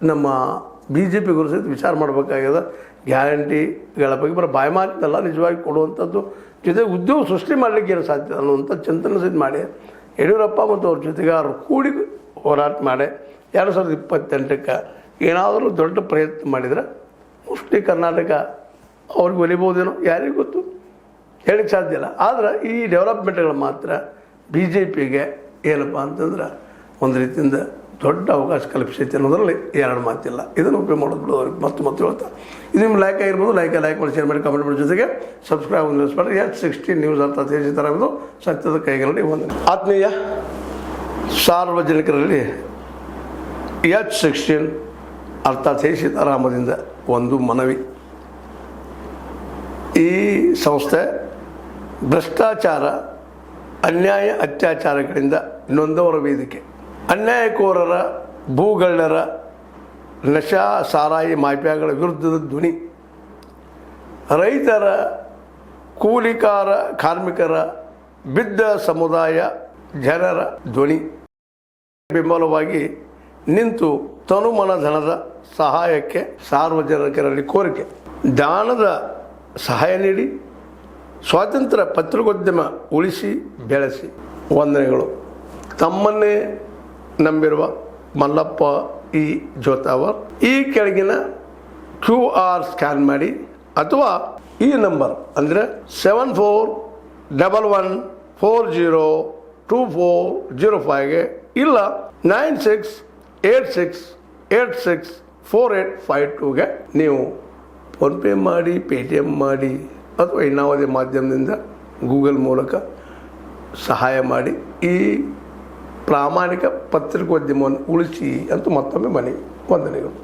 ನಮ್ಮ B J ಪಿಗರು ಸಹಿತ ವಿಚಾರ ಮಾಡಬೇಕಾಗ್ಯದ. ಗ್ಯಾರಂಟಿಗಳ ಬಗ್ಗೆ ಬರೋ ಬಾಯಿ ಮಾತಿನಲ್ಲ, ನಿಜವಾಗಿ ಕೊಡುವಂಥದ್ದು, ಜೊತೆಗೆ ಉದ್ಯೋಗ ಸೃಷ್ಟಿ ಮಾಡಲಿಕ್ಕೆ ಏನು ಸಾಧ್ಯ ಅನ್ನುವಂಥ ಚಿಂತನೆ ಸಹಿತ ಮಾಡಿ ಯಡಿಯೂರಪ್ಪ ಮತ್ತು ಅವ್ರ ಜೊತೆಗಾರರು ಕೂಡಿ ಹೋರಾಟ ಮಾಡಿ 2028ಕ್ಕೆ ಏನಾದರೂ ದೊಡ್ಡ ಪ್ರಯತ್ನ ಮಾಡಿದರೆ ಮೋಸ್ಟ್ಲಿ ಕರ್ನಾಟಕ ಅವ್ರಿಗೆ ಒಲಿಬೋದೇನೋ, ಯಾರಿಗೂ ಗೊತ್ತು, ಹೇಳಿಕ್ಕೆ ಸಾಧ್ಯ ಇಲ್ಲ. ಆದರೆ ಈ ಡೆವಲಪ್ಮೆಂಟ್ಗಳು ಮಾತ್ರ ಬಿ ಜೆ ಪಿಗೆ ಏನಪ್ಪ ಅಂತಂದ್ರೆ ಒಂದು ರೀತಿಯಿಂದ ದೊಡ್ಡ ಅವಕಾಶ ಕಲ್ಪಿಸೈತೆ ಅನ್ನೋದರಲ್ಲಿ ಎರಡು ಮಾತಿಲ್ಲ. ಇದನ್ನು ಉಪಯೋಗ ಮಾಡೋದು ಅವ್ರಿಗೆ ಮತ್ತೆ ಹೇಳ್ತಾ, ಇದು ನಿಮ್ಮ ಲೈಕ್ ಆಗಿರ್ಬೋದು, ಲೈಕ್ ಮಾಡಿ, ಶೇರ್ ಮಾಡಿ, ಕಮೆಂಟ್ ಮಾಡಿ, ಜೊತೆಗೆ ಸಬ್ಸ್ಕ್ರೈಬ್ ನ್ಯೂಸ್ ಮಾಡಿ. H16 ನ್ಯೂಸ್ ಅಂತ ಥರ ಇದು ಸತ್ಯದ ಕೈಗಳಲ್ಲಿ ಒಂದು ಆತ್ಮೀಯ ಸಾರ್ವಜನಿಕರಲ್ಲಿ H16 ಅರ್ಥಾತ್ ಸೀತಾರಾಮದಿಂದ ಒಂದು ಮನವಿ. ಈ ಸಂಸ್ಥೆ ಭ್ರಷ್ಟಾಚಾರ, ಅನ್ಯಾಯ, ಅತ್ಯಾಚಾರಗಳಿಂದ ನೊಂದವರ ವೇದಿಕೆ, ಅನ್ಯಾಯಕೋರರ, ಭೂಗಳ್ಳರ, ನಶಾ ಸಾರಾಯಿ ಮಾಫಿಯಾಗಳ ವಿರುದ್ಧದ ಧ್ವನಿ, ರೈತರ, ಕೂಲಿಕಾರ, ಕಾರ್ಮಿಕರ, ಬಿದ್ದ ಸಮುದಾಯ ಜನರ ಧ್ವನಿ ಬೆಂಬಲವಾಗಿ ನಿಂತು ತನುಮನ ಧನದ ಸಹಾಯಕ್ಕೆ ಸಾರ್ವಜನಿಕರಲ್ಲಿ ಕೋರಿಕೆ. ದಾನದ ಸಹಾಯ ನೀಡಿ ಸ್ವಾತಂತ್ರ್ಯ ಪತ್ರಿಕೋದ್ಯಮ ಉಳಿಸಿ ಬೆಳೆಸಿ. ವಂದನೆಗಳು. ತಮ್ಮನ್ನೇ ನಂಬಿರುವ ಮಲ್ಲಪ್ಪ ಇ ಜೋತಾವರ್. ಈ ಕೆಳಗಿನ QR ಸ್ಕ್ಯಾನ್ ಮಾಡಿ ಅಥವಾ ಈ ನಂಬರ್ ಅಂದರೆ 7411402405ಗೆ ಇಲ್ಲ 9686864852ಗೆ ನೀವು ಫೋನ್ಪೇ ಮಾಡಿ, ಪೇಟಿಎಮ್ ಮಾಡಿ ಅಥವಾ ಇನ್ನಾವುದೇ ಮಾಧ್ಯಮದಿಂದ ಗೂಗಲ್ ಮೂಲಕ ಸಹಾಯ ಮಾಡಿ ಈ ಪ್ರಾಮಾಣಿಕ ಪತ್ರಿಕೋದ್ಯಮವನ್ನು ಉಳಿಸಿ ಅಂತ ಮತ್ತೊಮ್ಮೆ ಮನವಿ. ವಂದನೆಗಳು.